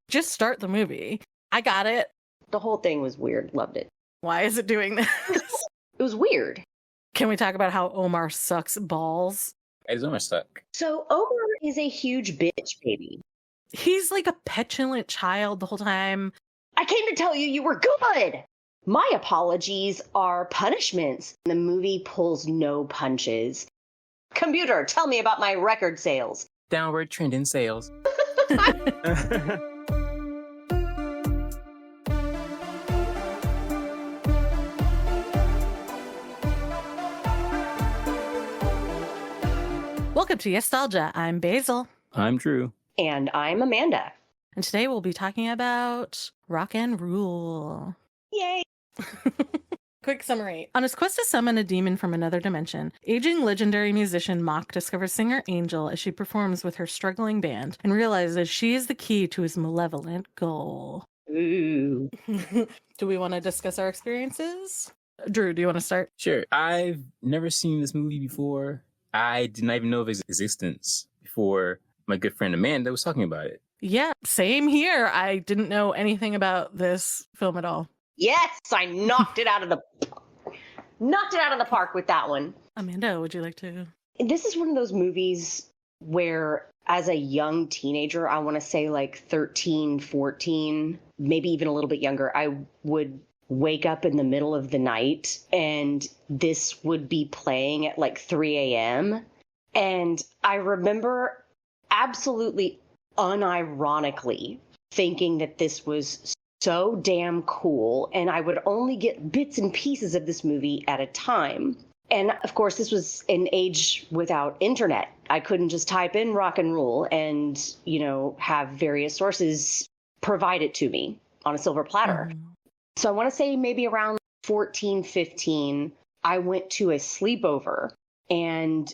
Just start the movie. I got it. The whole thing was weird. Loved it. Why is it doing this? It was weird. Can we talk about how Omar sucks balls? Why does Omar suck? So Omar is a huge bitch baby. He's like a petulant child the whole time. I came to tell you were good. My apologies are punishments. The movie pulls no punches. Computer, tell me about my record sales. Downward trend in sales. Welcome to Yestalgia. I'm Basil. I'm Drew. And I'm Amanda. And today we'll be talking about rock and roll. Yay! Quick summary. On his quest to summon a demon from another dimension, aging legendary musician Mock discovers singer Angel as she performs with her struggling band and realizes she is the key to his malevolent goal. Ooh. Do we want to discuss our experiences? Drew, do you want to start? Sure. I've never seen this movie before. I did not even know of its existence before my good friend Amanda was talking about it. Yeah, same here. I didn't know anything about this film at all. Yes, I knocked it out of the park with that one. Amanda, would you like to? This is one of those movies where, as a young teenager, I want to say like 13, 14, maybe even a little bit younger, I would wake up in the middle of the night and this would be playing at like 3 a.m. And I remember absolutely unironically thinking that this was so damn cool, and I would only get bits and pieces of this movie at a time. And of course, this was an age without internet. I couldn't just type in rock and roll and, have various sources provide it to me on a silver platter. So I want to say maybe around 14, 15, I went to a sleepover and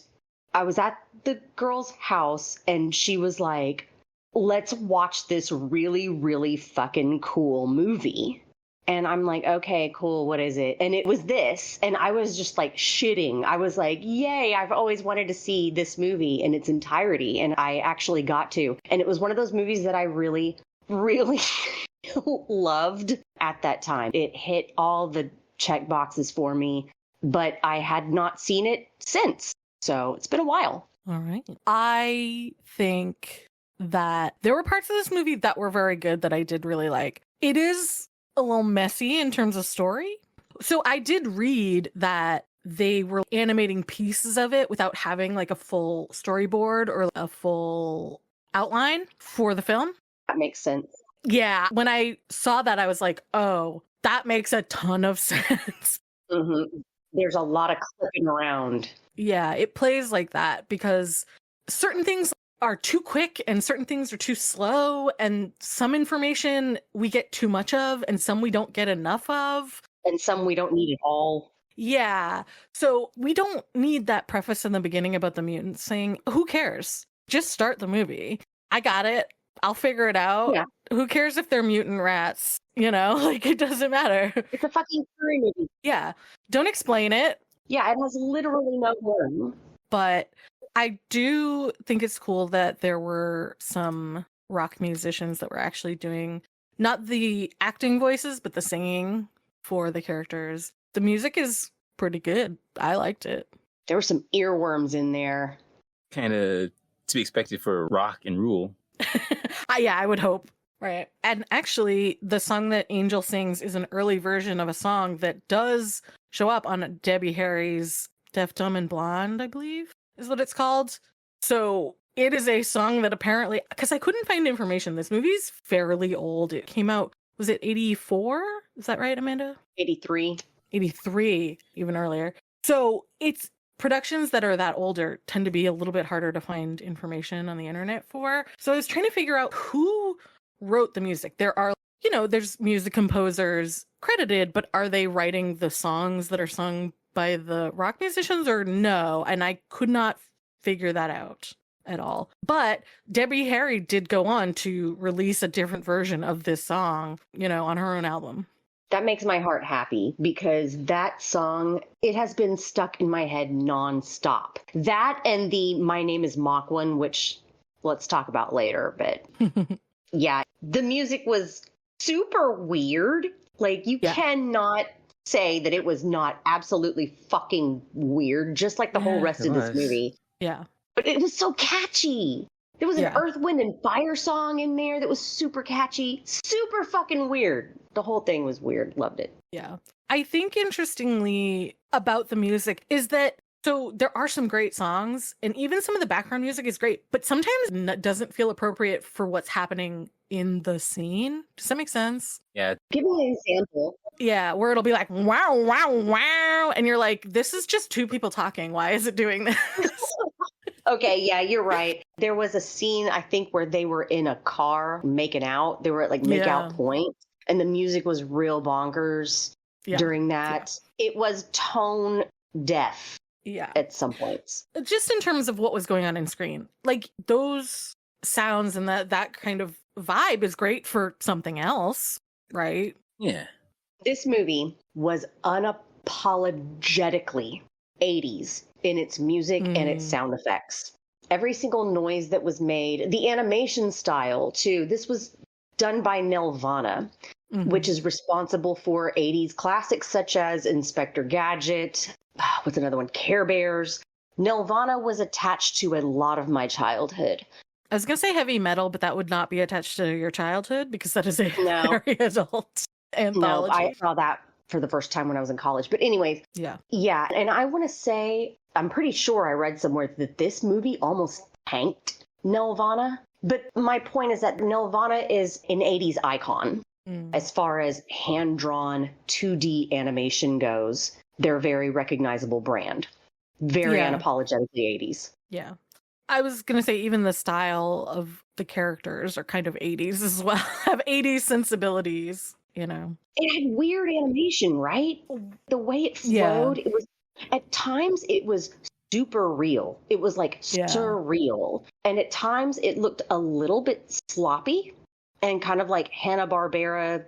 I was at the girl's house and she was like, let's watch this really, really fucking cool movie. And I'm like, okay, cool. What is it? And it was this. And I was just like shitting. I was like, yay, I've always wanted to see this movie in its entirety. And I actually got to. And it was one of those movies that I really, really loved at that time. It hit all the check boxes for me, but I had not seen it since. So it's been a while. All right. I think that there were parts of this movie that were very good that I did really like. It is a little messy in terms of story. So I did read that they were animating pieces of it without having like a full storyboard or a full outline for the film. That makes sense. Yeah. When I saw that, I was like, oh, that makes a ton of sense. Mm-hmm. There's a lot of clicking around. Yeah, it plays like that because certain things are too quick and certain things are too slow, and some information we get too much of and some we don't get enough of. And some we don't need at all. Yeah. So we don't need that preface in the beginning about the mutants saying, who cares? Just start the movie. I got it. I'll figure it out. Yeah. Who cares if they're mutant rats? Like it doesn't matter. It's a fucking furry movie. Yeah. Don't explain it. Yeah, it has literally no words. But I do think it's cool that there were some rock musicians that were actually doing not the acting voices, but the singing for the characters. The music is pretty good. I liked it. There were some earworms in there. Kind of to be expected for rock and roll. Yeah, I would hope. Right. And actually, the song that Angel sings is an early version of a song that does show up on Debbie Harry's Deaf, Dumb, and Blonde, I believe, is what it's called. So it is a song that apparently, because I couldn't find information, this movie's fairly old. It came out, was it 84? Is that right, Amanda? 83. 83, even earlier. So it's productions that are that older tend to be a little bit harder to find information on the internet for. So I was trying to figure out who wrote the music. There are, there's music composers credited, but are they writing the songs that are sung by the rock musicians or no? And I could not figure that out at all. But Debbie Harry did go on to release a different version of this song, on her own album. That makes my heart happy because that song, it has been stuck in my head nonstop. That and the My Name is Mock one, which let's talk about later, but Yeah, the music was super weird. Like, you cannot say that it was not absolutely fucking weird, just like the whole rest it of this was. movie. Yeah. But it was so catchy. There was an Earth, Wind, and Fire song in there that was super catchy, super fucking weird. The whole thing was weird. Loved it. Yeah. I think interestingly about the music is that so there are some great songs and even some of the background music is great, but sometimes it doesn't feel appropriate for what's happening in the scene. Does that make sense? Yeah. Give me an example. Yeah, where it'll be like, wow, wow, wow. And you're like, this is just two people talking. Why is it doing this? Okay, yeah, you're right. There was a scene, I think, where they were in a car making out. They were at like make out point, and the music was real bonkers during that. Yeah. It was tone deaf at some points. Just in terms of what was going on screen. Like those sounds and that kind of vibe is great for something else, right? Yeah. This movie was unapologetically 80s in its music and its sound effects. Every single noise that was made, the animation style too. This was done by Nelvana, which is responsible for 80s classics such as Inspector Gadget, what's another one? Care Bears. Nelvana was attached to a lot of my childhood. I was going to say heavy metal, but that would not be attached to your childhood because that is a very adult anthology. No, I saw that for the first time when I was in college. But anyways, yeah. And I want to say, I'm pretty sure I read somewhere that this movie almost tanked Nelvana. But my point is that Nelvana is an 80s icon as far as hand-drawn 2D animation goes. They're a very recognizable brand. Very unapologetically 80s. Yeah. I was going to say even the style of the characters are kind of 80s as well. Have 80s sensibilities, you know. It had weird animation, right? The way it flowed, it was at times it was super real. It was like surreal. And at times it looked a little bit sloppy and kind of like Hanna-Barbera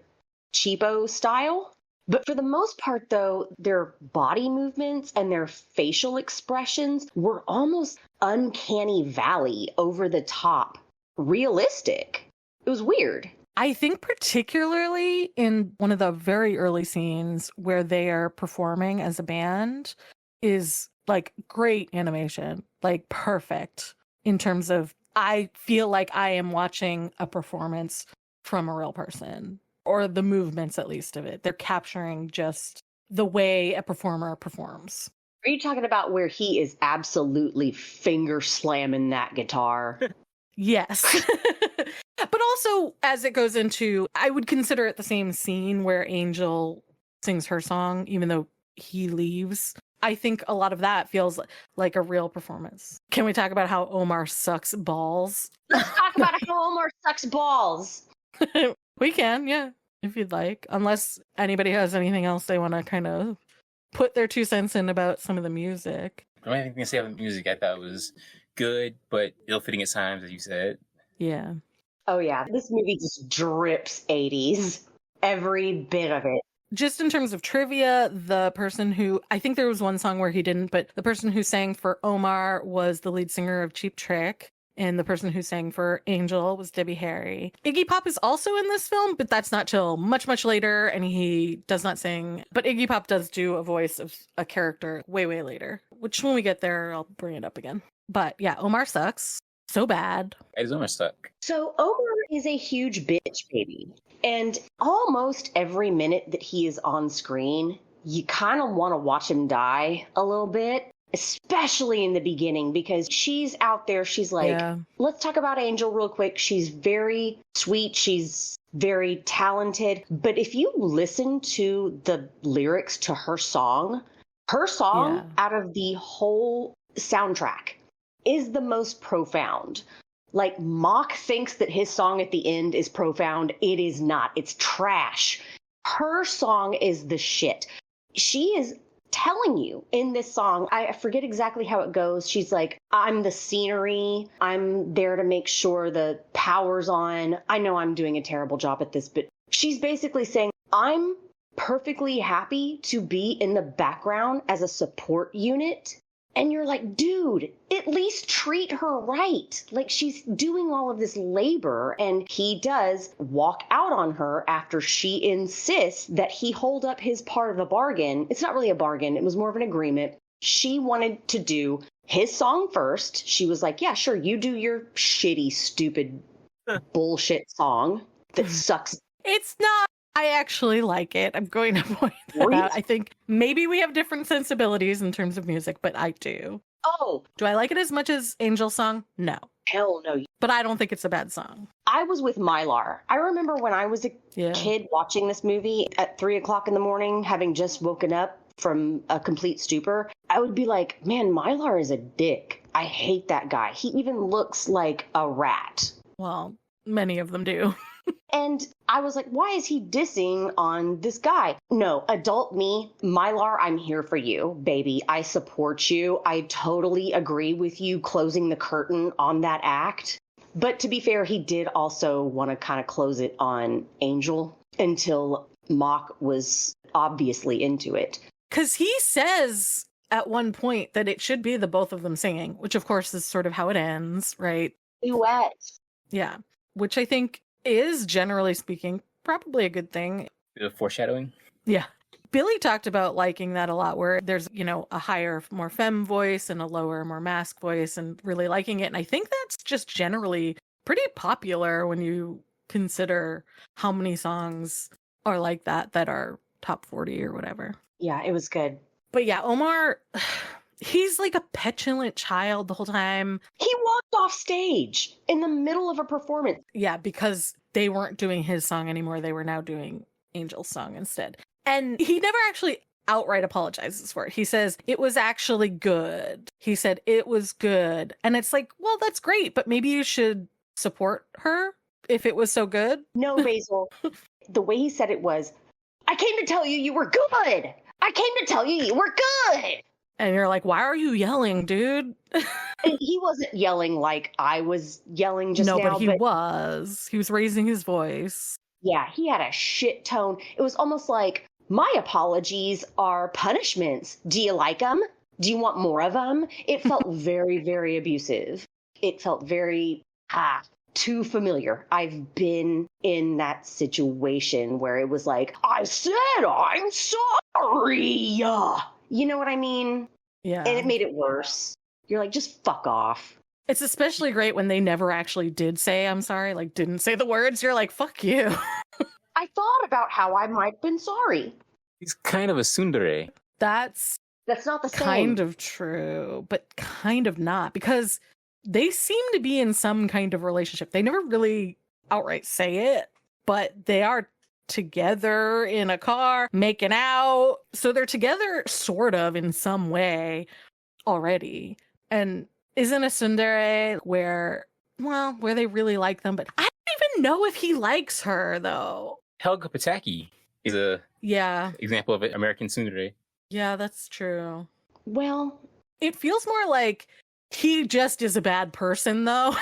cheapo style. But for the most part, though, their body movements and their facial expressions were almost uncanny valley, over the top, realistic. It was weird. I think particularly in one of the very early scenes where they are performing as a band is like great animation, like perfect in terms of I feel like I am watching a performance from a real person. Or the movements, at least, of it. They're capturing just the way a performer performs. Are you talking about where he is absolutely finger slamming that guitar? Yes. But also, as it goes into, I would consider it the same scene where Angel sings her song, even though he leaves. I think a lot of that feels like a real performance. Can we talk about how Omar sucks balls? Let's talk about how Omar sucks balls. We can, yeah, if you'd like. Unless anybody has anything else they want to kind of put their 2 cents in about some of the music. The only thing to say about the music I thought was good, but ill-fitting at times, as you said. Yeah. Oh, yeah. This movie just drips 80s. Every bit of it. Just in terms of trivia, the person who, I think there was one song where he didn't, but the person who sang for Omar was the lead singer of Cheap Trick. And the person who sang for Angel was Debbie Harry. Iggy Pop is also in this film, but that's not till much, much later, and he does not sing. But Iggy Pop does do a voice of a character way, way later, which when we get there, I'll bring it up again. But yeah, Omar sucks. So bad. Why does Omar suck? So Omar is a huge bitch baby. And almost every minute that he is on screen, you kind of want to watch him die a little bit. Especially in the beginning, because she's out there. She's like, let's talk about Angel real quick. She's very sweet. She's very talented. But if you listen to the lyrics to her song out of the whole soundtrack is the most profound. Like, Mock thinks that his song at the end is profound. It is not. It's trash. Her song is the shit. She is telling you in this song, I forget exactly how it goes. She's like, I'm the scenery. I'm there to make sure the power's on. I know I'm doing a terrible job at this, but she's basically saying, I'm perfectly happy to be in the background as a support unit And you're like, dude, at least treat her right. Like, she's doing all of this labor, and he does walk out on her after she insists that he hold up his part of the bargain. It's not really a bargain. It was more of an agreement. She wanted to do his song first. She was like, yeah, sure, you do your shitty, stupid bullshit song that sucks. It's not. I actually like it. I'm going to point that out. I think maybe we have different sensibilities in terms of music, but I do. Oh. Do I like it as much as Angel's song? No. Hell no. But I don't think it's a bad song. I was with Mylar. I remember when I was a kid watching this movie at 3 o'clock in the morning, having just woken up from a complete stupor, I would be like, man, Mylar is a dick. I hate that guy. He even looks like a rat. Well, many of them do. And I was like, why is he dissing on this guy? No, adult me, Mylar, I'm here for you, baby. I support you. I totally agree with you closing the curtain on that act. But to be fair, he did also want to kind of close it on Angel until Mock was obviously into it. Because he says at one point that it should be the both of them singing, which of course is sort of how it ends, right? Duet. Yeah, which I think is, generally speaking, probably a good thing. The foreshadowing. Yeah. Billy talked about liking that a lot, where there's, a higher, more femme voice and a lower, more masc voice, and really liking it. And I think that's just generally pretty popular when you consider how many songs are like that are top 40 or whatever. Yeah, it was good. But yeah, Omar, he's like a petulant child the whole time. He walked off stage in the middle of a performance. Yeah, because they weren't doing his song anymore. They were now doing Angel's song instead. And he never actually outright apologizes for it. He says, it was actually good. He said, it was good. And it's like, well, that's great, but maybe you should support her if it was so good. No, Basil. The way he said it was, I came to tell you were good. I came to tell you were good. And you're like, why are you yelling, dude? And he wasn't yelling like I was yelling just now. No, but he was. He was raising his voice. Yeah, he had a shit tone. It was almost like, my apologies are punishments. Do you like them? Do you want more of them? It felt very, very abusive. It felt very, too familiar. I've been in that situation where it was like, I said I'm sorry. You know what I mean? Yeah. And it made it worse. You're like, just fuck off. It's especially great when they never actually did say, I'm sorry, like didn't say the words. You're like, fuck you. I thought about how I might have been sorry. He's kind of a tsundere. That's not the same. Kind of true, but kind of not, because they seem to be in some kind of relationship. They never really outright say it, but they are together in a car, making out. So they're together sort of in some way already. And isn't a tsundere where they really like them, but I don't even know if he likes her though. Helga Pataki is a example of an American tsundere. Yeah, that's true. Well, it feels more like he just is a bad person, though.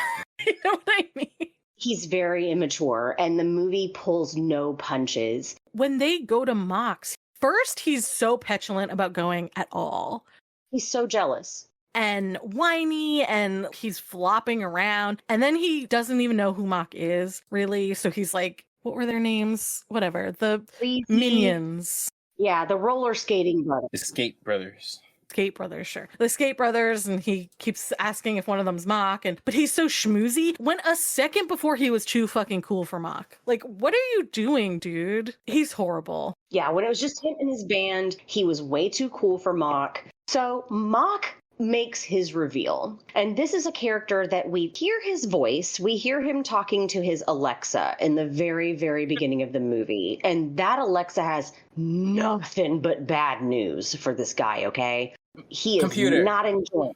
You know what I mean? He's very immature, and the movie pulls no punches. When they go to Mox, first he's so petulant about going at all. He's so jealous. And whiny, and he's flopping around. And then he doesn't even know who Mock is, really. So he's like, what were their names? Whatever. The Minions. Yeah, the roller skating brothers. The Skate Brothers. Skate Brothers, sure. The Skate Brothers, and he keeps asking if one of them's Mock, but he's so schmoozy. When a second before he was too fucking cool for Mock. Like, what are you doing, dude? He's horrible. Yeah, when it was just him and his band, he was way too cool for Mock. So Mock makes his reveal. And this is a character that we hear his voice. We hear him talking to his Alexa in the very, very beginning of the movie. And that Alexa has nothing but bad news for this guy, okay? He is not enjoying.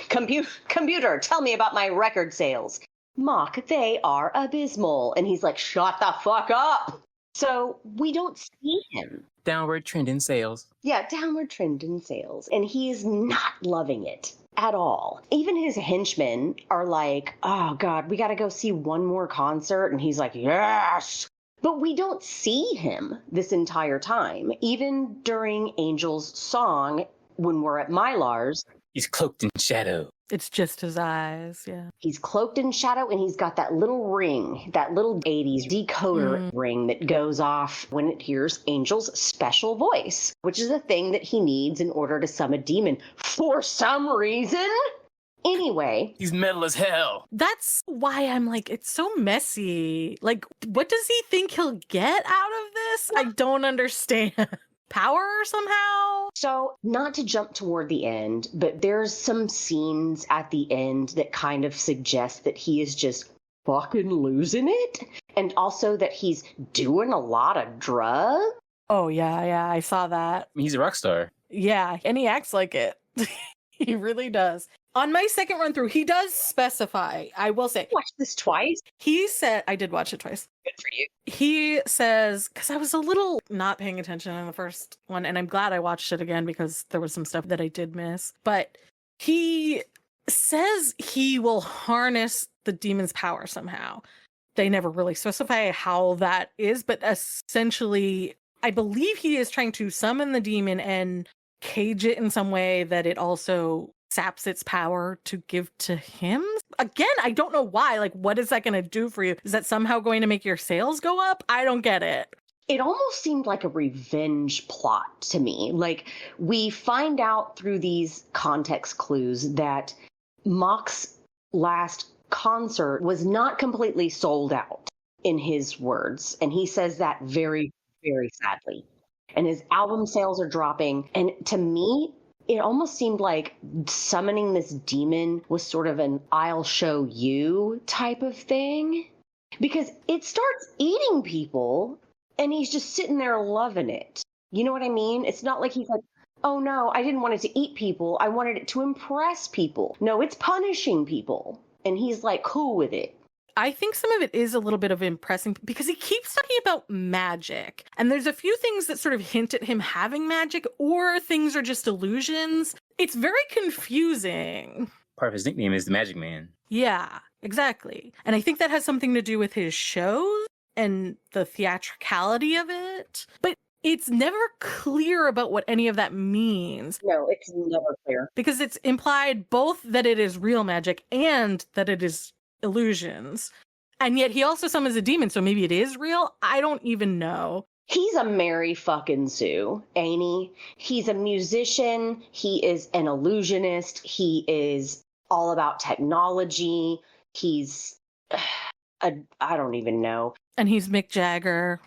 Computer, tell me about my record sales. Mock, they are abysmal. And he's like, shut the fuck up. So we don't see him. Downward trend in sales. Yeah, downward trend in sales. And he is not loving it at all. Even his henchmen are like, oh God, we got to go see one more concert. And he's like, yes. But we don't see him this entire time. Even during Angel's song, when we're at Mylar's, He's cloaked in shadow. It's just his eyes, yeah. He's cloaked in shadow, and he's got that little ring, that little 80s decoder ring that goes off when it hears Angel's special voice, which is a thing that he needs in order to summon a demon for some reason. Anyway. He's metal as hell. That's why I'm like, it's so messy. Like, what does he think he'll get out of this? I don't understand. Power somehow? So, not to jump toward the end, but there's some scenes at the end that kind of suggest that he is just fucking losing it. And also that he's doing a lot of drugs. Oh, yeah, I saw that. I mean, he's a rock star. Yeah, and he acts like it. He really does. On my second run through, he does specify, I will say. Watched this twice. He said, I did watch it twice. Good for you. He says, because I was a little not paying attention in the first one, and I'm glad I watched it again because there was some stuff that I did miss. But he says he will harness the demon's power somehow. They never really specify how that is, but essentially, I believe he is trying to summon the demon and cage it in some way that it also saps its power to give to him. Again, I don't know why. Like, what is that going to do for you? Is that somehow going to make your sales go up? I don't get it. It almost seemed like a revenge plot to me. Like, we find out through these context clues that Mock's last concert was not completely sold out, in his words. And he says that very, very sadly. And his album sales are dropping. And to me, it almost seemed like summoning this demon was sort of an I'll show you type of thing. Because it starts eating people and he's just sitting there loving it. You know what I mean? It's not like he's like, oh no, I didn't want it to eat people. I wanted it to impress people. No, it's punishing people. And he's like cool with it. I think some of it is a little bit of impressing because he keeps talking about magic. And there's a few things that sort of hint at him having magic or things are just illusions. It's very confusing. Part of his nickname is the Magic Man. Yeah, exactly. And I think that has something to do with his shows and the theatricality of it. But it's never clear about what any of that means. No, it's never clear. Because it's implied both that it is real magic and that it is illusions. And yet he also summons a demon, so maybe it is real? I don't even know. He's a Mary fucking Sue, ain't he? He's a musician. He is an illusionist. He is all about technology. He's, I don't even know. And he's Mick Jagger.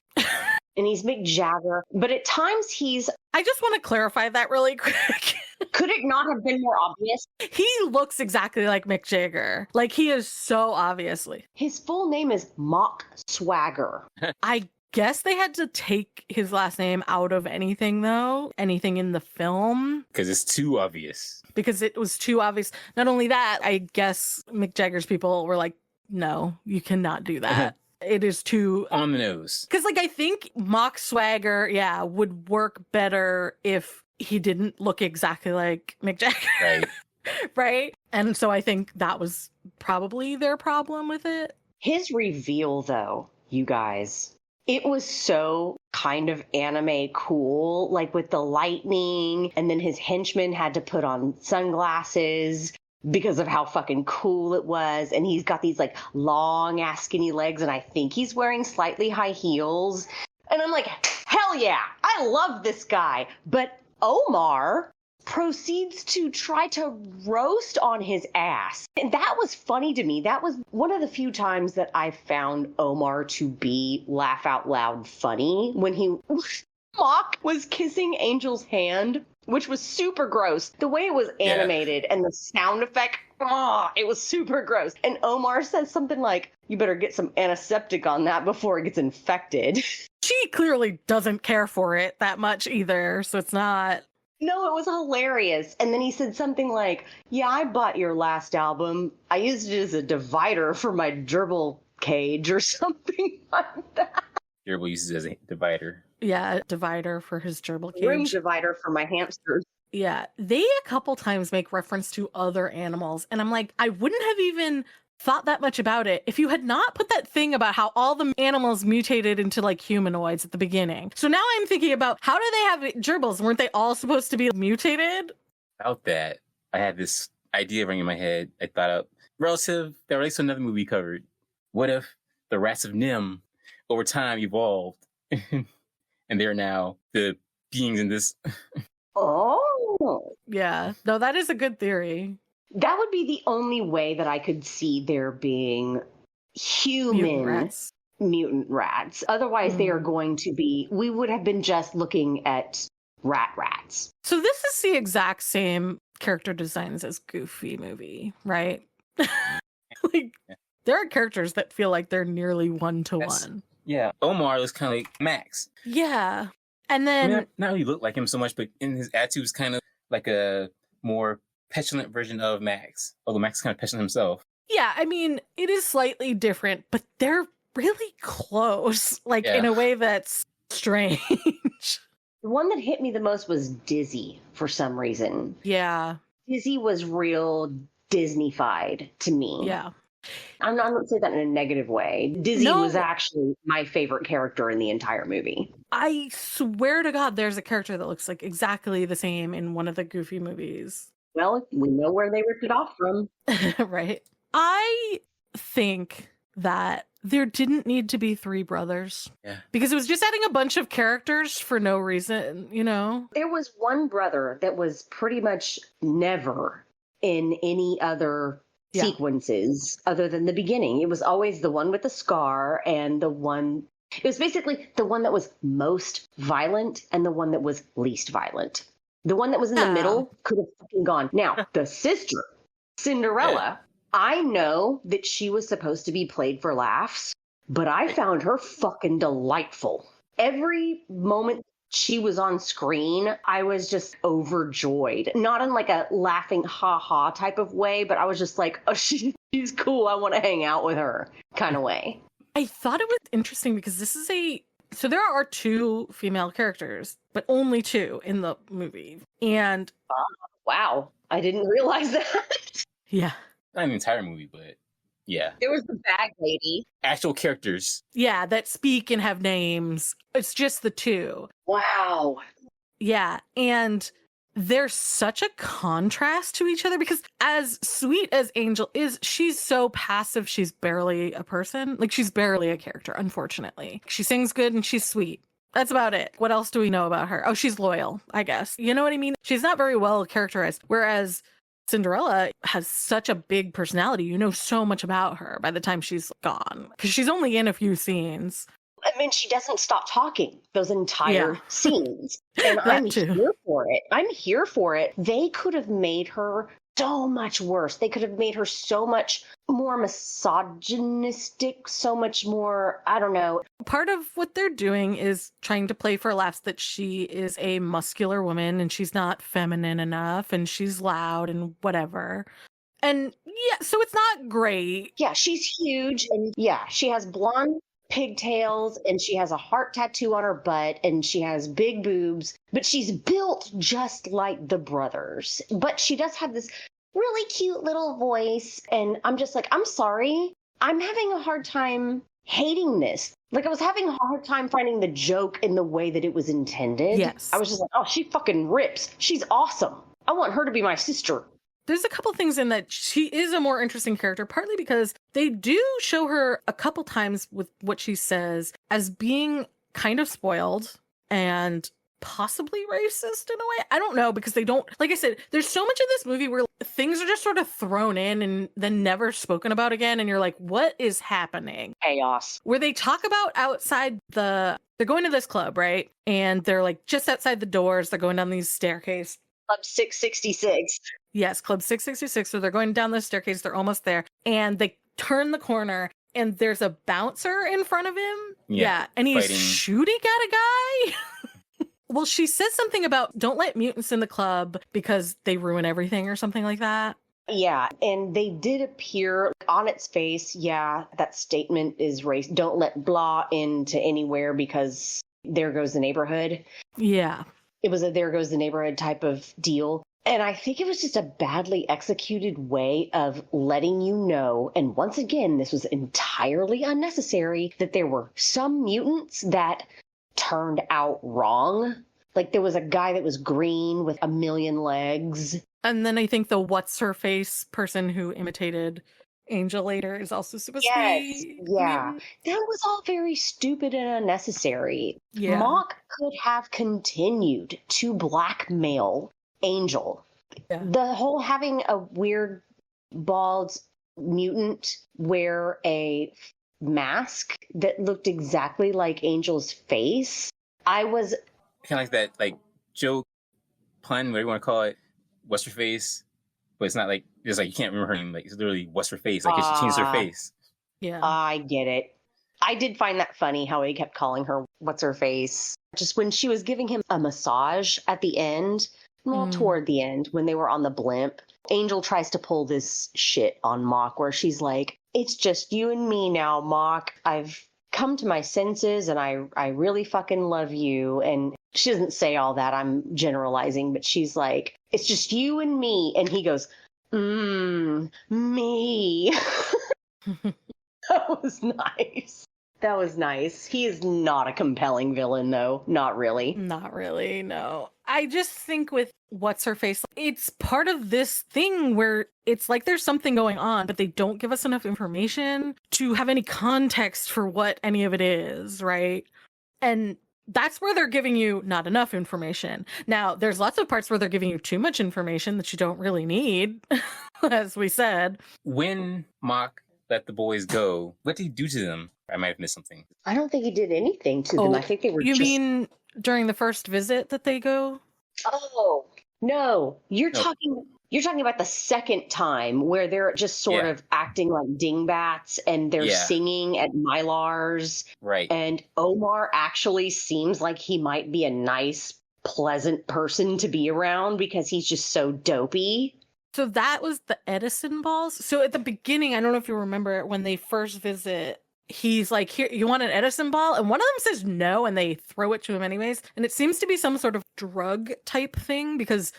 And he's Mick Jagger. But at times he's... I just want to clarify that really quick. Could it not have been more obvious? He looks exactly like Mick Jagger. Like, he is so obviously. His full name is Mock Swagger. I guess they had to take his last name out of anything, though. Anything in the film. Because it's too obvious. Because it was too obvious. Not only that, I guess Mick Jagger's people were like, no, you cannot do that. It is too... on the nose. Because, like, I think Mock Swagger, yeah, would work better if he didn't look exactly like Mick Jagger. Right. Right? And so I think that was probably their problem with it. His reveal, though, you guys, it was so kind of anime cool, like with the lightning, and then his henchmen had to put on sunglasses because of how fucking cool it was. And he's got these like long ass skinny legs, and I think he's wearing slightly high heels. And I'm like, hell yeah, I love this guy. But Omar proceeds to try to roast on his ass. And that was funny to me. That was one of the few times that I found Omar to be laugh out loud funny when he Mock was kissing Angel's hand, which was super gross. The way it was animated and the sound effect, it was super gross. And Omar says something like, you better get some antiseptic on that before it gets infected. She clearly doesn't care for it that much either, so it's not... No, it was hilarious. And then he said something like, yeah, I bought your last album. I used it as a divider for my gerbil cage or something like that. Gerbil uses it as a divider. Yeah, divider for his gerbil cage. Room divider for my hamsters. Yeah, they a couple times make reference to other animals, and I'm like, I wouldn't have even thought that much about it if you had not put that thing about how all the animals mutated into like humanoids at the beginning. So now I'm thinking about, how do they have gerbils? Weren't they all supposed to be mutated? About that, I had this idea ringing in my head. I thought up that relates to another movie we covered. What if the rats of Nim over time evolved and they're now the beings in this? Oh. Yeah. No, that is a good theory. That would be the only way that I could see there being human mutant rats. Otherwise, they are going to be, we would have been just looking at rats. So this is the exact same character designs as Goofy movie, right? Like, there are characters that feel like they're nearly one-to-one. Yeah. Omar was kind of like Max. Yeah. And then... not really look like him so much, but in his attitude was kind of like a more petulant version of Max. Although Max is kind of petulant himself. Yeah, I mean, it is slightly different, but they're really close, like in a way that's strange. The one that hit me the most was Dizzy for some reason. Yeah. Dizzy was real Disney-fied to me. Yeah. I'm not going to say that in a negative way. Dizzy was actually my favorite character in the entire movie. I swear to God, there's a character that looks like exactly the same in one of the Goofy movies. Well, we know where they ripped it off from. Right. I think that there didn't need to be 3 brothers. Yeah. Because it was just adding a bunch of characters for no reason, you know? There was one brother that was pretty much never in any other sequences other than the beginning. It was always the one with the scar and the one... It was basically the one that was most violent and the one that was least violent. The one that was in the middle could have fucking gone. Now, the sister, Cinderella... I know that she was supposed to be played for laughs, but I found her fucking delightful. Every moment she was on screen, I was just overjoyed. Not in like a laughing ha-ha type of way, but I was just like, oh, she's cool. I want to hang out with her kind of way. I thought it was interesting because this is so there are 2 female characters, but only 2 in the movie. And wow, I didn't realize that. Yeah. Not in the entire movie, but yeah. There was the bag lady. Actual characters. Yeah, that speak and have names. It's just the 2. Wow. Yeah, and they're such a contrast to each other because as sweet as Angel is, she's so passive, she's barely a person. Like, she's barely a character, unfortunately. She sings good and she's sweet. That's about it. What else do we know about her? Oh, she's loyal, I guess. You know what I mean? She's not very well characterized, whereas Cinderella has such a big personality. You know so much about her by the time she's gone because she's only in a few scenes. I mean, she doesn't stop talking those entire scenes. And I'm here for it. I'm here for it. They could have made her so much worse. They could have made her so much more misogynistic, so much more, I don't know. Part of what they're doing is trying to play for laughs that she is a muscular woman and she's not feminine enough and she's loud and whatever. And yeah, so it's not great. Yeah, she's huge. And yeah, she has blonde pigtails and she has a heart tattoo on her butt and she has big boobs, but she's built just like the brothers. But she does have this really cute little voice. And I'm just like, I'm sorry. I'm having a hard time hating this. Like, I was having a hard time finding the joke in the way that it was intended. Yes. I was just like, oh, she fucking rips. She's awesome. I want her to be my sister. There's a couple things in that she is a more interesting character, partly because they do show her a couple times with what she says as being kind of spoiled and possibly racist in a way. I don't know, because they don't, like I said, there's so much of this movie where things are just sort of thrown in and then never spoken about again. And you're like, what is happening? Chaos. Where they talk about outside they're going to this club, right? And they're like just outside the doors. They're going down these staircase. Club 666. Yes, Club 666. So they're going down the staircase. They're almost there. And they turn the corner and there's a bouncer in front of him. Yeah. And he's shooting at a guy. Well, she says something about don't let mutants in the club because they ruin everything or something like that. Yeah. And they did appear on its face. Yeah. That statement is race. Don't let blah into anywhere because there goes the neighborhood. Yeah. It was a there goes the neighborhood type of deal. And I think it was just a badly executed way of letting you know, and once again, this was entirely unnecessary, that there were some mutants that turned out wrong. Like there was a guy that was green with a million legs. And then I think the what's her face person who imitated Angel later is also supposed to Yes, be a yeah. mutant. That was all very stupid and unnecessary. Yeah. Mock could have continued to blackmail Angel. Yeah. The whole having a weird bald mutant wear a mask that looked exactly like Angel's face. I was Kind of like that, like joke, pun, whatever you want to call it. What's her face? But it's not like it's like you can't remember her name. Like it's literally what's her face? Like she changed her face. Yeah. I get it. I did find that funny how he kept calling her what's her face. Just when she was giving him a massage at the end, well, toward the end, when they were on the blimp, Angel tries to pull this shit on Mock where she's like, it's just you and me now, Mock. I've come to my senses and I really fucking love you. And she doesn't say all that. I'm generalizing, but she's like, it's just you and me. And he goes, me. That was nice. That was nice. He is not a compelling villain, though. Not really. Not really, no. I just think with what's her face, it's part of this thing where it's like there's something going on, but they don't give us enough information to have any context for what any of it is, right? And that's where they're giving you not enough information. Now, there's lots of parts where they're giving you too much information that you don't really need, as we said. When Mock let the boys go, what did he do to them? I might have missed something. I don't think he did anything to them. I think they were You just... mean during the first visit that they go? Oh, no. You're talking about the second time where they're just sort of acting like dingbats and they're singing at Mylar's. Right. And Omar actually seems like he might be a nice, pleasant person to be around because he's just so dopey. So that was the Edison balls. So at the beginning, I don't know if you remember when they first visit, he's like, here, you want an Edison ball? And one of them says no, and they throw it to him anyways. And it seems to be some sort of drug type thing because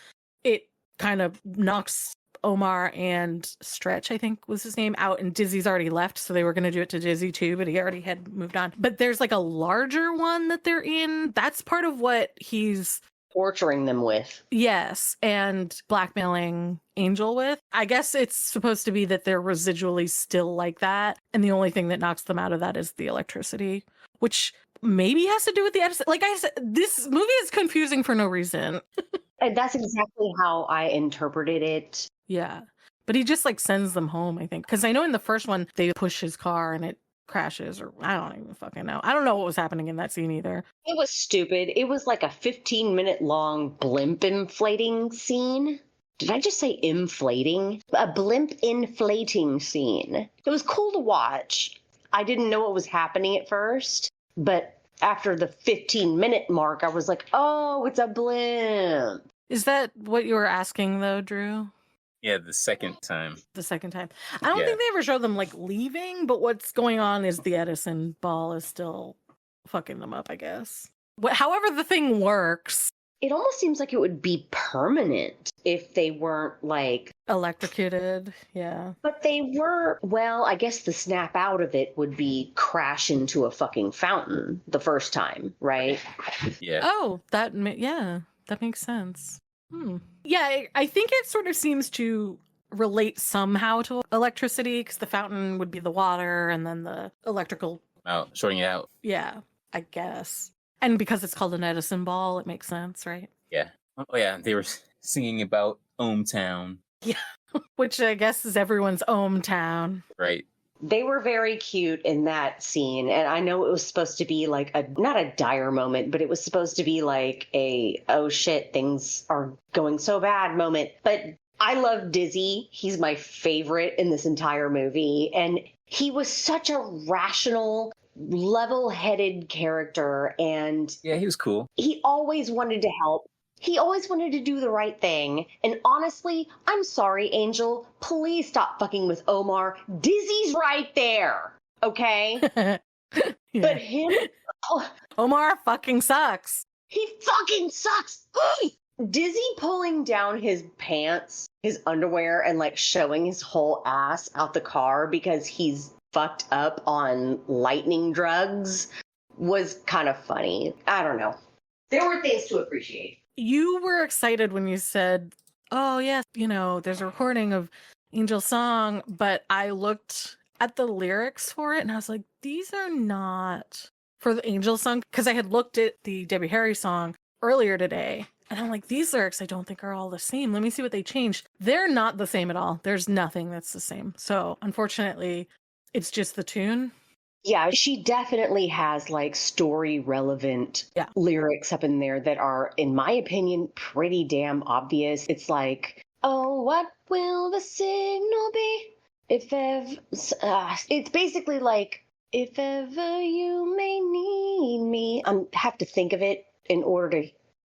it kind of knocks Omar and Stretch, I think was his name, out. And Dizzy's already left. So they were going to do it to Dizzy too, but he already had moved on. But there's like a larger one that they're in. That's part of what he's torturing them with. Yes, and blackmailing Angel with. I guess it's supposed to be that they're residually still like that, and the only thing that knocks them out of that is the electricity, which maybe has to do with the Edison. Like I said, this movie is confusing for no reason. And that's exactly how I interpreted it. Yeah, but he just like sends them home, I think, because I know in the first one they push his car and it crashes, or I don't even fucking know. I don't know what was happening in that scene either. It was stupid. It was like a 15-minute long blimp inflating scene. Did I just say inflating? A blimp inflating scene. It was cool to watch. I didn't know what was happening at first, but after the 15-minute mark, I was like, oh, it's a blimp. Is that what you were asking though, Drew? Yeah, the second time. The second time. I don't think they ever show them like leaving, but what's going on is the Edison ball is still fucking them up, I guess. However the thing works. It almost seems like it would be permanent if they weren't like electrocuted, yeah. But they were, well, I guess the snap out of it would be crash into a fucking fountain the first time, right? Yeah. Oh, that makes sense. Yeah, I think it sort of seems to relate somehow to electricity because the fountain would be the water and then the electrical... shorting it out. Yeah, I guess. And because it's called an Edison ball, it makes sense, right? Yeah. Oh, yeah, they were singing about Ohmtown. Yeah, which I guess is everyone's Ohmtown. Right. They were very cute in that scene. And I know it was supposed to be like not a dire moment, but it was supposed to be like a, oh shit, things are going so bad moment. But I love Dizzy. He's my favorite in this entire movie. And he was such a rational, level-headed character. And yeah, he was cool. He always wanted to help. He always wanted to do the right thing. And honestly, I'm sorry, Angel. Please stop fucking with Omar. Dizzy's right there. Okay? Yeah. But him... Oh, Omar fucking sucks. He fucking sucks. Dizzy pulling down his pants, his underwear, and like showing his whole ass out the car because he's fucked up on lightning drugs was kind of funny. I don't know. There were things to appreciate. You were excited when you said oh, yes, there's a recording of Angel's Song, but I looked at the lyrics for it and I was like, these are not for the Angel's Song, because I had looked at the Debbie Harry song earlier today and I'm like, these lyrics I don't think are all the same. Let me see what they changed. They're not the same at all. There's nothing that's the same. So unfortunately, it's just the tune. Yeah, she definitely has like story relevant lyrics up in there that are, in my opinion, pretty damn obvious. It's like, oh, what will the signal be? If ever, it's basically like, if ever you may need me. I have to think of it in order to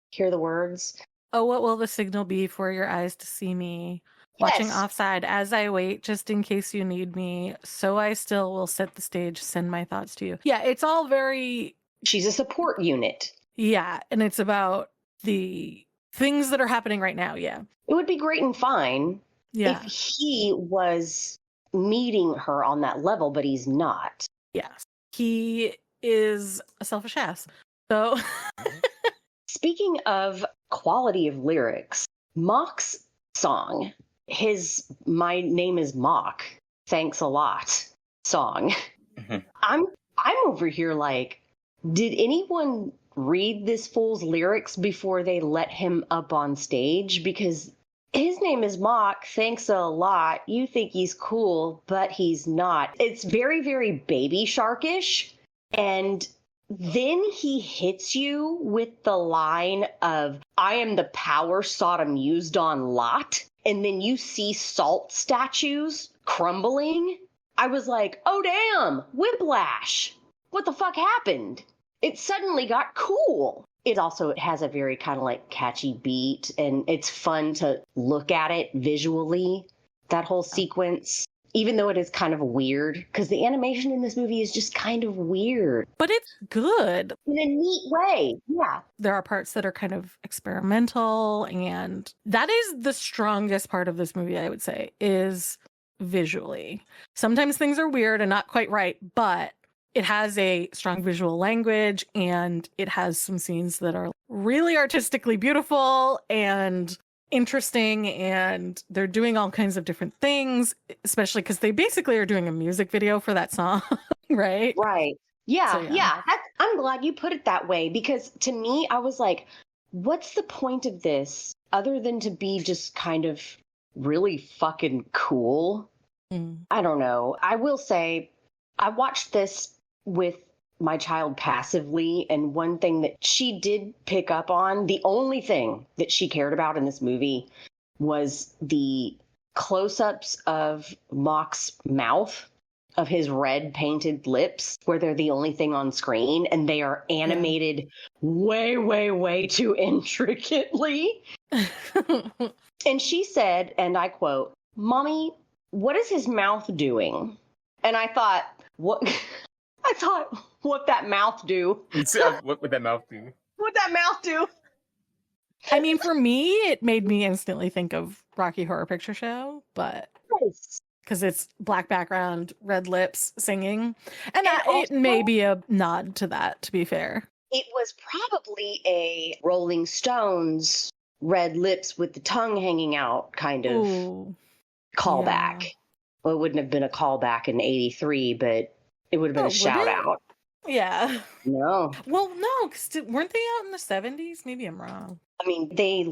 hear the words. Oh, what will the signal be for your eyes to see me? Watching Yes. offside as I wait, just in case you need me. So I still will set the stage, send my thoughts to you. Yeah, it's all very... She's a support unit. Yeah, and it's about the things that are happening right now, yeah. It would be great and fine if he was meeting her on that level, but he's not. Yes. He is a selfish ass. So... Speaking of quality of lyrics, Mock's song, his My Name is Mock, Thanks a Lot song. Mm-hmm. I'm over here like, did anyone read this fool's lyrics before they let him up on stage? Because his name is Mock, thanks a lot. You think he's cool, but he's not. It's very, very Baby Sharkish. And then he hits you with the line of, I am the power Sodom used on Lot. And then you see salt statues crumbling. I was like, oh, damn, whiplash. What the fuck happened? It suddenly got cool. It also has a very kind of like catchy beat, and it's fun to look at it visually, that whole sequence. Even though it is kind of weird, because the animation in this movie is just kind of weird. But it's good. In a neat way, yeah. There are parts that are kind of experimental, and that is the strongest part of this movie, I would say, is visually. Sometimes things are weird and not quite right, but it has a strong visual language, and it has some scenes that are really artistically beautiful and interesting, and they're doing all kinds of different things, especially because they basically are doing a music video for that song, right? Right. Yeah, so, yeah. I'm glad you put it that way, because to me, I was like, what's the point of this other than to be just kind of really fucking cool? I don't know. I will say, I watched this with my child passively, and one thing that she did pick up on, the only thing that she cared about in this movie, was the close-ups of Mock's mouth, of his red painted lips, where they're the only thing on screen, and they are animated way, way, way too intricately. And she said, and I quote, "Mommy, what is his mouth doing?" And I thought, what that mouth do? What would that mouth do? What'd that mouth do? I mean, for me, it made me instantly think of Rocky Horror Picture Show, but because it's black background, red lips, singing. And it may be a nod to that, to be fair. It was probably a Rolling Stones red lips with the tongue hanging out kind of callback. Yeah. Well, it wouldn't have been a callback in 83, but it would have been a shout out. Yeah. No. Well, no, because weren't they out in the 70s? Maybe I'm wrong. I mean, they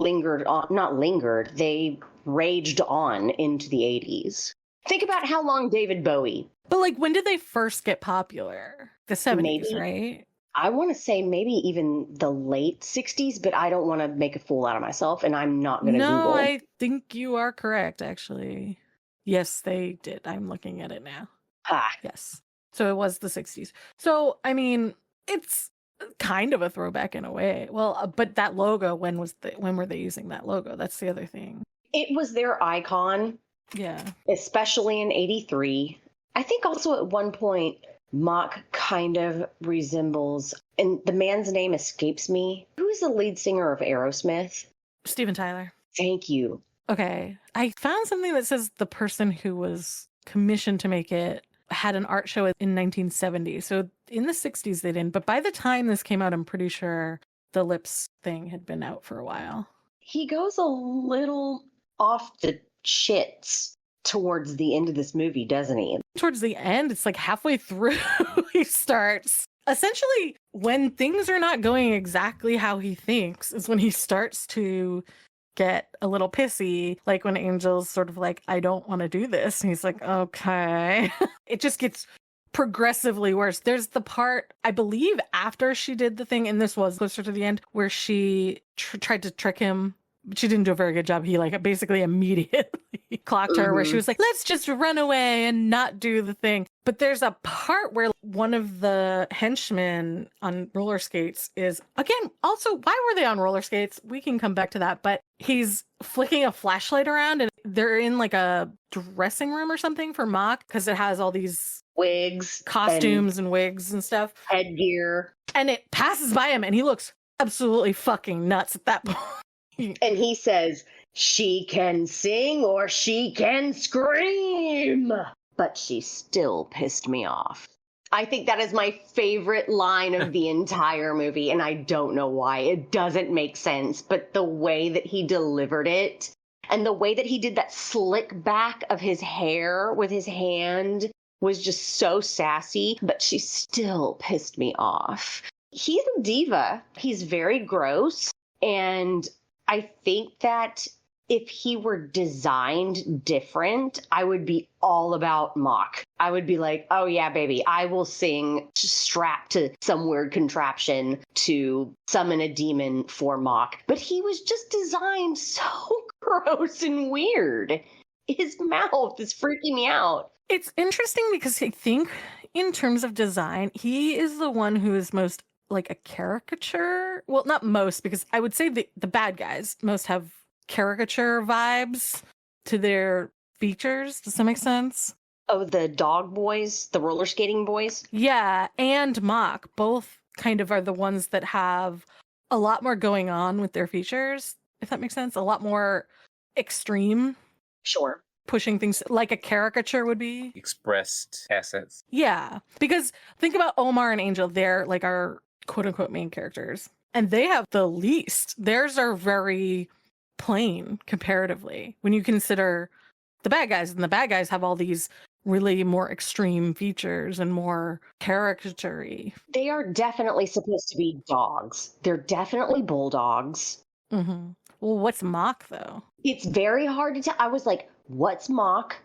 they raged on into the 80s. Think about how long David Bowie. But like, when did they first get popular? The 70s, right? I want to say maybe even the late 60s, but I don't want to make a fool out of myself, and I'm not going to Google. No, I think you are correct, actually. Yes, they did. I'm looking at it now. Yes. So it was the 60s. So, I mean, it's kind of a throwback in a way. Well, but that logo, when were they using that logo? That's the other thing. It was their icon. Yeah. Especially in 83. I think also at one point, Mock kind of resembles, and the man's name escapes me. Who is the lead singer of Aerosmith? Steven Tyler. Thank you. Okay. I found something that says the person who was commissioned to make it had an art show in 1970. So in the 60s they didn't. But by the time this came out, I'm pretty sure the lips thing had been out for a while. He goes a little off the shits towards the end of this movie, doesn't he? Towards the end, it's like halfway through, he starts. Essentially, when things are not going exactly how he thinks, is when he starts to get a little pissy. Like when Angel's sort of like, I don't want to do this. And he's like, okay. It just gets progressively worse. There's the part, I believe, after she did the thing, and this was closer to the end, where she tried to trick him. She didn't do a very good job. He like basically immediately clocked her, where she was like, let's just run away and not do the thing. But there's a part where one of the henchmen on roller skates is, again, also, why were they on roller skates? We can come back to that. But he's flicking a flashlight around, and they're in like a dressing room or something for Mock, because it has all these wigs, costumes and wigs and stuff. Headgear. And it passes by him, and he looks absolutely fucking nuts at that point. And he says, she can sing or she can scream, but she still pissed me off. I think that is my favorite line of the entire movie, and I don't know why. It doesn't make sense, but the way that he delivered it and the way that he did that slick back of his hair with his hand was just so sassy, but she still pissed me off. He's a diva. He's very gross, and I think that if he were designed different, I would be all about Mock. I would be like, oh yeah, baby, I will sing strapped to some weird contraption to summon a demon for Mock. But he was just designed so gross and weird. His mouth is freaking me out. It's interesting because I think in terms of design, he is the one who is most like a caricature. Well, not most, because I would say the bad guys most have caricature vibes to their features. Does that make sense? Oh, the dog boys, the roller skating boys? Yeah, and Mock both kind of are the ones that have a lot more going on with their features, if that makes sense. A lot more extreme. Sure. Pushing things like a caricature would be. Expressed assets. Yeah, because think about Omar and Angel. They're like our quote-unquote main characters, and they have the least. Theirs are very plain comparatively when you consider the bad guys, and the bad guys have all these really more extreme features and more caricature-y. They are definitely supposed to be dogs. They're definitely bulldogs. Mm-hmm. Well, what's Mock though? It's very hard to tell. I was like, what's Mock?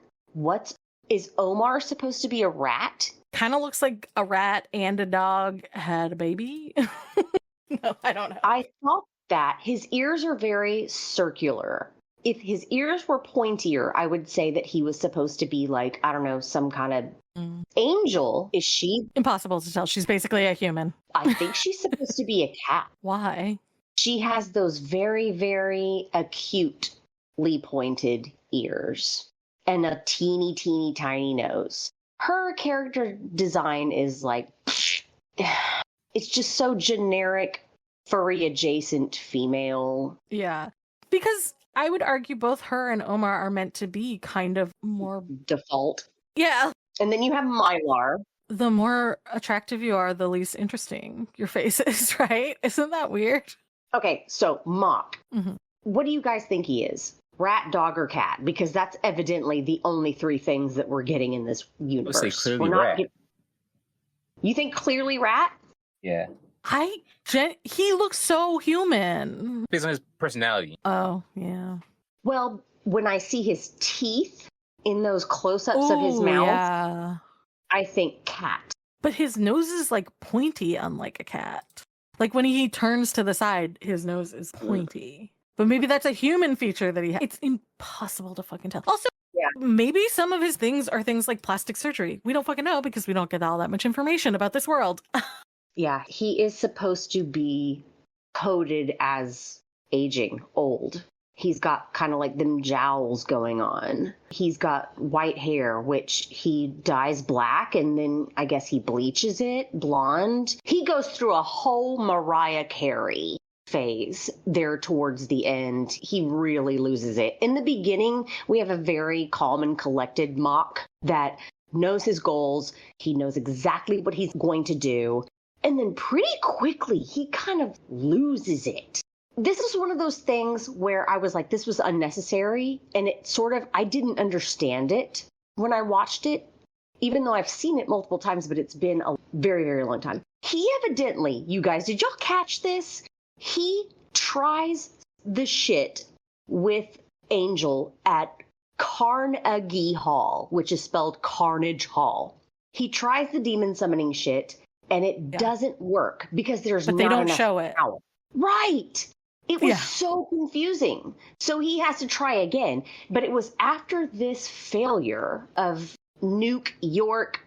Is Omar supposed to be a rat? Kind of looks like a rat and a dog had a baby. No, I don't know. I thought that his ears are very circular. If his ears were pointier, I would say that he was supposed to be like, I don't know, some kind of Angel. Is she? Impossible to tell. She's basically a human. I think she's supposed to be a cat. Why? She has those very, very acutely pointed ears and a teeny, teeny, tiny nose. Her character design is like, it's just so generic, furry adjacent female. Yeah. Because I would argue both her and Omar are meant to be kind of more default. Yeah. And then you have Mylar. The more attractive you are, the least interesting your face is, right? Isn't that weird? Okay, so Mock. Mm-hmm. What do you guys think he is? Rat, dog, or cat? Because that's evidently the only three things that we're getting in this universe. Let's say clearly rat. You think clearly rat? Yeah. He looks so human. Based on his personality. Oh, yeah. Well, when I see his teeth in those close-ups of his mouth, yeah. I think cat. But his nose is like pointy, unlike a cat. Like when he turns to the side, his nose is pointy. But maybe that's a human feature that he has. It's impossible to fucking tell. Also, maybe some of his things are things like plastic surgery. We don't fucking know because we don't get all that much information about this world. Yeah, he is supposed to be coded as aging, old. He's got kind of like them jowls going on. He's got white hair, which he dyes black, and then I guess he bleaches it blonde. He goes through a whole Mariah Carey phase there towards the end. He really loses it. In the beginning, we have a very calm and collected Mock that knows his goals. He knows exactly what he's going to do. And then pretty quickly, he kind of loses it. this was one of those things where I was like, this was unnecessary. And it sort of, I didn't understand it when I watched it, even though I've seen it multiple times, but it's been a very, very long time. He evidently, you guys, did y'all catch this? He tries the shit with Angel at Carnegie Hall, which is spelled Carnage Hall. He tries the demon summoning shit, and it doesn't work because there's but not they don't enough show it. power. Right. It was so confusing. So he has to try again. But it was after this failure of Nuke York,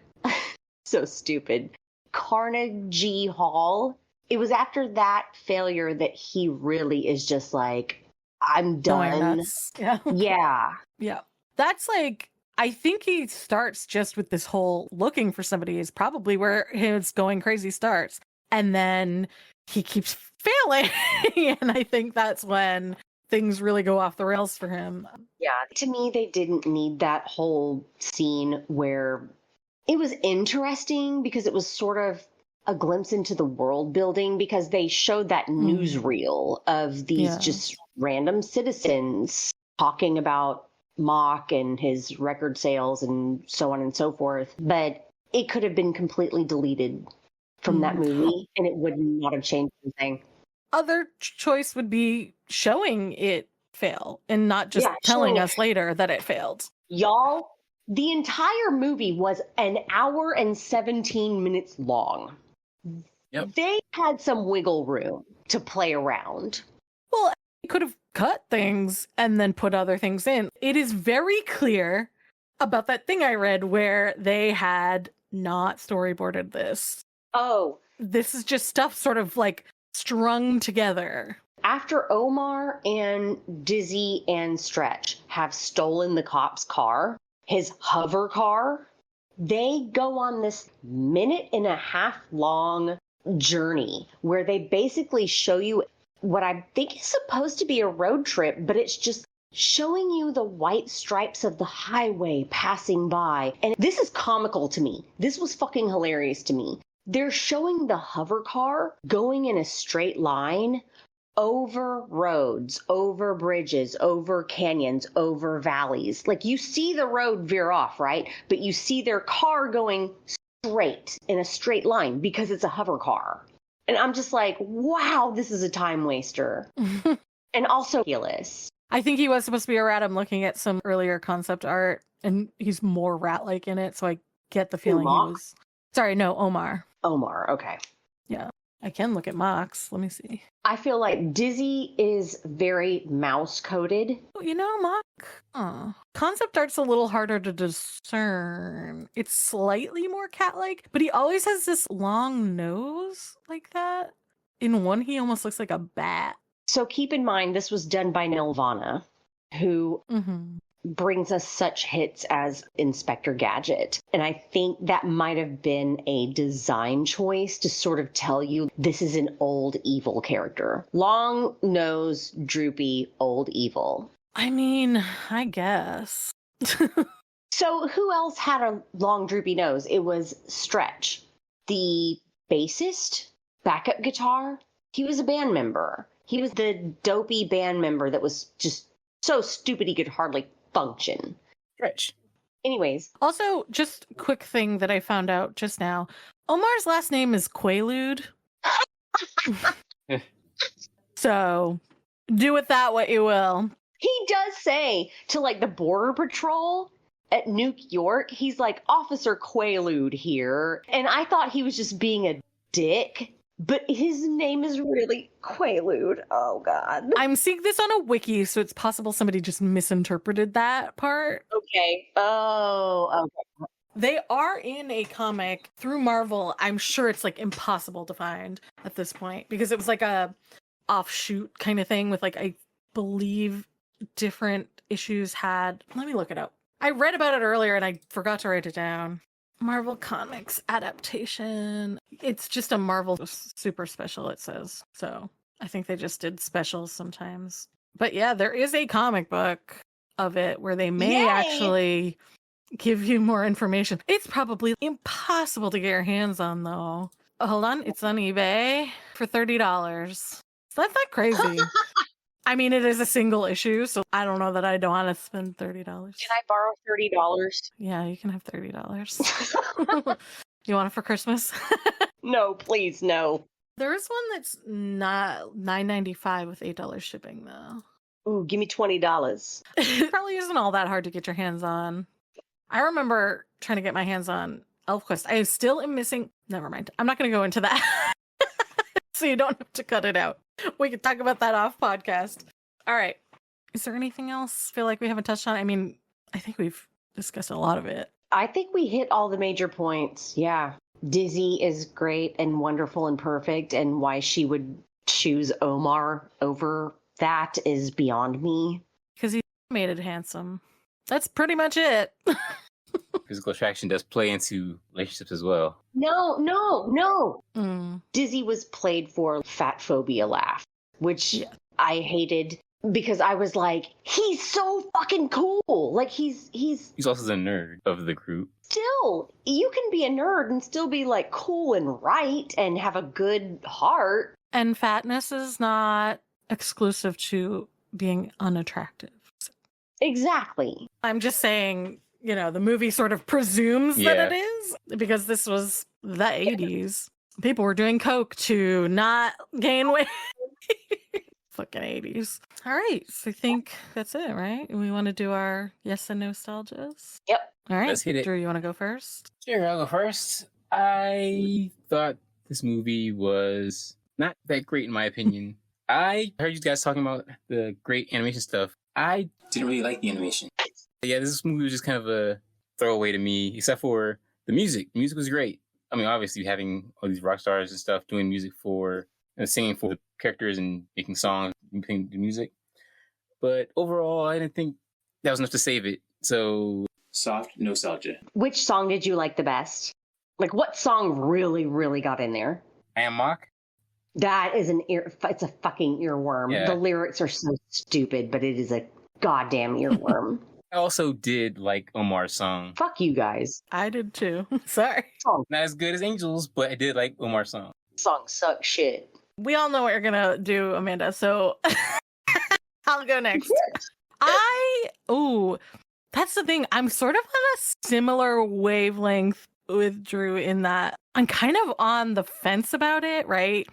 so stupid, Carnegie Hall. It was after that failure that he really is just like, I'm done. Yeah. Yeah. Yeah. That's like, I think he starts just with this whole looking for somebody is probably where his going crazy starts. And then he keeps failing. And I think that's when things really go off the rails for him. Yeah. To me, they didn't need that whole scene where it was interesting because it was sort of a glimpse into the world building because they showed that newsreel of these just random citizens talking about Mock and his record sales and so on and so forth. But it could have been completely deleted from that movie and it would not have changed anything. Other choice would be showing it fail and not just telling us later that it failed. Y'all, the entire movie was an hour and 17 minutes long. Yep. They had some wiggle room to play around. Well, you could have cut things and then put other things in. It is very clear about that thing I read where they had not storyboarded this. Oh. This is just stuff sort of like strung together. After Omar and Dizzy and Stretch have stolen the cop's car, his hover car, they go on this 1.5-minute long journey where they basically show you what I think is supposed to be a road trip, but it's just showing you the white stripes of the highway passing by. And this is comical to me. This was fucking hilarious to me. They're showing the hover car going in a straight line over roads, over bridges, over canyons, over valleys. Like you see the road veer off, right? But you see their car going straight in a straight line because it's a hover car. And I'm just like, wow, this is a time waster. And also ridiculous. I think he was supposed to be a rat. I'm looking at some earlier concept art and he's more rat-like in it. So I get the feeling he was... Sorry, no, Omar. Omar, okay. Yeah. I can look at Mox. Let me see. I feel like Dizzy is very mouse-coded. You know, Mock, concept art's a little harder to discern. It's slightly more cat-like, but he always has this long nose like that. In one, he almost looks like a bat. So keep in mind, this was done by Nelvana, who brings us such hits as Inspector Gadget. And I think that might have been a design choice to sort of tell you this is an old evil character. Long nose, droopy, old evil. I mean, I guess. So who else had a long, droopy nose? It was Stretch, the bassist, backup guitar. He was a band member. He was the dopey band member that was just so stupid he could hardly function. Stretch. Anyways. Also, just a quick thing that I found out just now. Omar's last name is Quaalude. So, do with that what you will. He does say to like the border patrol at Nuke York, he's like, Officer Quaalude here. And I thought he was just being a dick. But his name is really Quaalude. Oh, God. I'm seeing this on a wiki, so it's possible somebody just misinterpreted that part. Okay. Oh, okay. They are in a comic through Marvel. I'm sure it's like impossible to find at this point because it was like a offshoot kind of thing with like, I believe different issues had. Let me look it up. I read about it earlier and I forgot to write it down. Marvel Comics adaptation. It's just a Marvel super special, it says. So I think they just did specials sometimes. But yeah, there is a comic book of it where they may actually give you more information. It's probably impossible to get your hands on, though. Hold on. It's on eBay for $30. That's not crazy. I mean, it is a single issue, so I don't know that I don't want to spend $30. Can I borrow $30? Yeah, you can have $30. You want it for Christmas? No, please, no. There is one that's not $9.95 with $8 shipping, though. Ooh, give me $20. It probably isn't all that hard to get your hands on. I remember trying to get my hands on ElfQuest. I still am missing. Never mind. I'm not going to go into that. So you don't have to cut it out. We can talk about that off podcast. All right. Is there anything else I feel like we haven't touched on? I mean, I think we've discussed a lot of it. I think we hit all the major points. Yeah. Dizzy is great and wonderful and perfect, and why she would choose Omar over that is beyond me. Because he made it handsome. That's pretty much it. Physical attraction does play into relationships as well. No. Mm. Dizzy was played for fat phobia laugh, which I hated because I was like, he's so fucking cool. Like he's also the nerd of the group. Still, you can be a nerd and still be like cool and right and have a good heart. And fatness is not exclusive to being unattractive. Exactly. I'm just saying, you know, the movie sort of presumes that it is, because this was the 80s. People were doing coke to not gain weight. Fucking 80s. All right. So I think that's it, right? We want to do our yes and nostalgias? Yep. All right. Let's hit it. Drew, you want to go first? Sure, I'll go first. I thought this movie was not that great in my opinion. I heard you guys talking about the great animation stuff. I didn't really like the animation. Yeah, this movie was just kind of a throwaway to me, except for the music. The music was great. I mean, obviously having all these rock stars and stuff doing music for and singing for the characters and making songs and playing the music. But overall, I didn't think that was enough to save it. So, soft nostalgia. Which song did you like the best? Like, what song really, really got in there? I Am Mock. That is it's a fucking earworm. Yeah. The lyrics are so stupid, but it is a goddamn earworm. I also did like Omar's song. Fuck you guys. I did too. Sorry. Not as good as Angels, but I did like Omar's song. Song sucks shit. We all know what you're going to do, Amanda. So I'll go next. That's the thing. I'm sort of on a similar wavelength with Drew in that I'm kind of on the fence about it, right?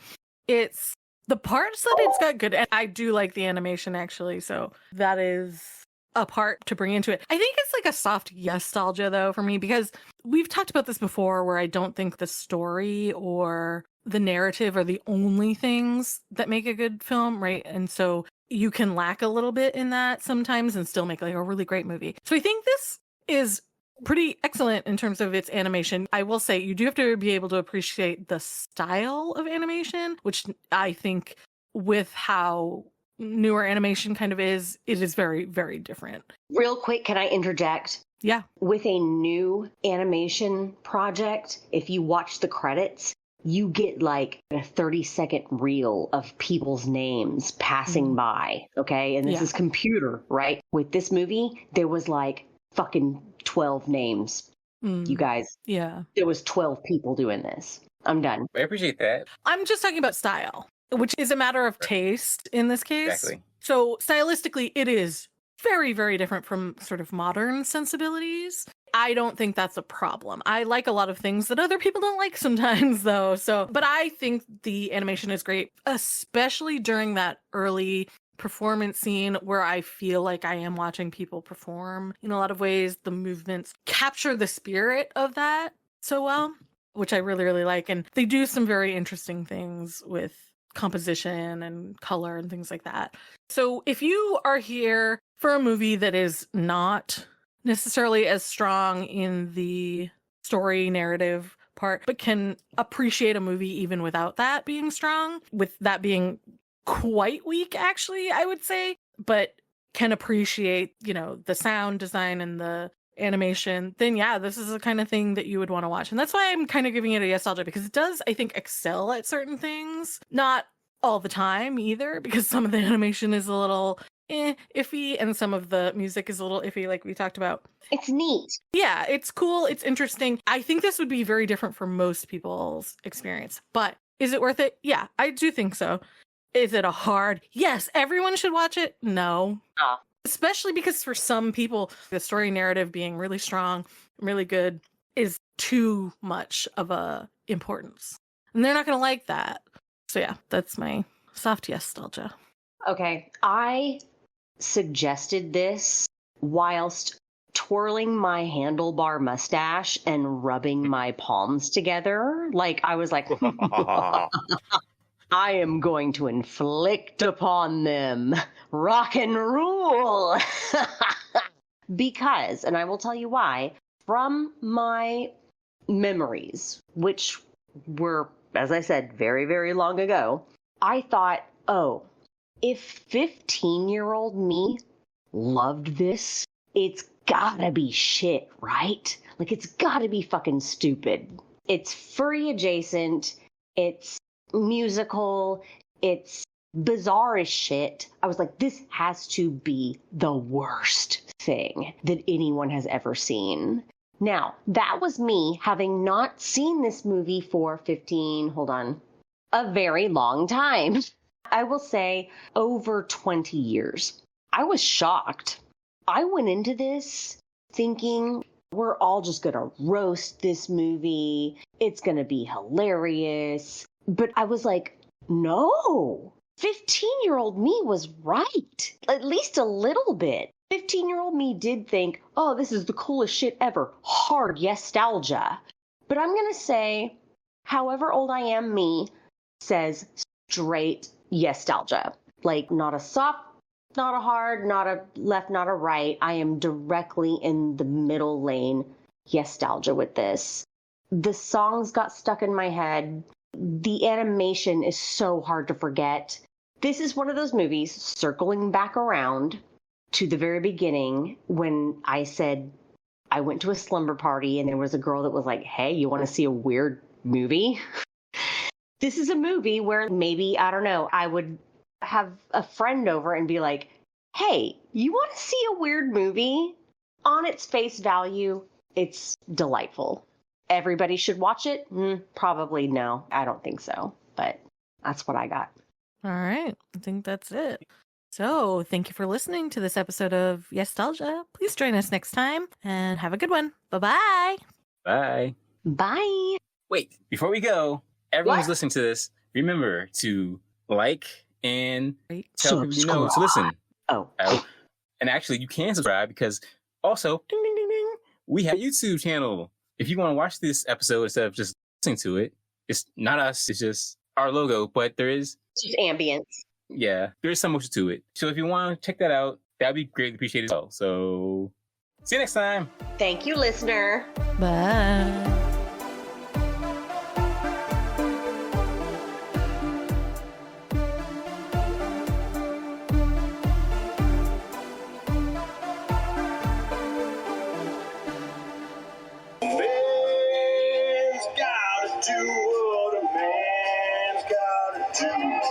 It's the parts that it's got good, and I do like the animation actually, so that is a part to bring into it. I think it's like a soft Yestalgia though for me, because we've talked about this before where I don't think the story or the narrative are the only things that make a good film, right? And so you can lack a little bit in that sometimes and still make like a really great movie. So I think this is pretty excellent in terms of its animation. I will say you do have to be able to appreciate the style of animation, which I think with how newer animation kind of is, it is very, very different. Real quick, can I interject? Yeah. With a new animation project, if you watch the credits, you get like a 30-second reel of people's names passing by, okay? And this is computer, right? With this movie, there was like fucking 12 names. You guys. Yeah. There was 12 people doing this. I'm done. I appreciate that. I'm just talking about style, which is a matter of taste in this case. Exactly. So stylistically, it is very, very different from sort of modern sensibilities. I don't think that's a problem. I like a lot of things that other people don't like sometimes, though. But I think the animation is great, especially during that early performance scene where I feel like I am watching people perform in a lot of ways. The movements capture the spirit of that so well, which I really, really like. And they do some very interesting things with composition and color and things like that. So if you are here for a movie that is not necessarily as strong in the story narrative part, but can appreciate a movie even without that being strong, with that being quite weak, actually, I would say, but can appreciate, you know, the sound design and the animation, then yeah, this is the kind of thing that you would want to watch. And that's why I'm kind of giving it a Yestalgia, because it does, I think, excel at certain things. Not all the time either, because some of the animation is a little iffy and some of the music is a little iffy, like we talked about. It's neat. Yeah, it's cool. It's interesting. I think this would be very different for most people's experience, but is it worth it? Yeah, I do think so. Is it a hard? Yes, everyone should watch it. No. Ah. Especially because for some people, the story narrative being really strong, really good is too much of a importance. And they're not going to like that. So yeah, that's my soft Yestalgia. Okay, I suggested this whilst twirling my handlebar mustache and rubbing my palms together. Like, I was like, I am going to inflict upon them rock and rule. Because, and I will tell you why, from my memories, which were, as I said, very, very long ago, I thought, oh, if 15-year-old me loved this, it's gotta be shit, right? Like, it's gotta be fucking stupid. It's furry adjacent. It's musical. It's bizarre as shit. I was like, this has to be the worst thing that anyone has ever seen. Now, that was me having not seen this movie for a very long time. I will say over 20 years. I was shocked. I went into this thinking we're all just going to roast this movie. It's going to be hilarious. But I was like, no, 15-year-old me was right. At least a little bit. 15-year-old me did think, oh, this is the coolest shit ever. Hard Yestalgia. But I'm going to say, however old I am, me says straight Yestalgia. Like, not a soft, not a hard, not a left, not a right. I am directly in the middle lane Yestalgia with this. The songs got stuck in my head. The animation is so hard to forget. This is one of those movies, circling back around to the very beginning, when I said I went to a slumber party and there was a girl that was like, hey, you want to see a weird movie? This is a movie where maybe, I don't know, I would have a friend over and be like, hey, you want to see a weird movie? On its face value, it's delightful. Everybody should watch it? Probably no. I don't think so. But that's what I got. All right. I think that's it. So thank you for listening to this episode of Yestalgia. Please join us next time and have a good one. Bye-bye. Bye. Bye. Wait, before we go, everyone who's What? listening to this, remember to like and Right. tell people you know to listen. Oh. And actually, you can subscribe because also, ding, ding, ding, ding, we have a YouTube channel. If you want to watch this episode instead of just listening to it, it's not us, it's just our logo, but there is... Just ambience. Yeah, there is some motion to it. So if you want to check that out, that'd be greatly appreciated as well. So, see you next time. Thank you, listener. Bye. Man's gotta do what a man's gotta do.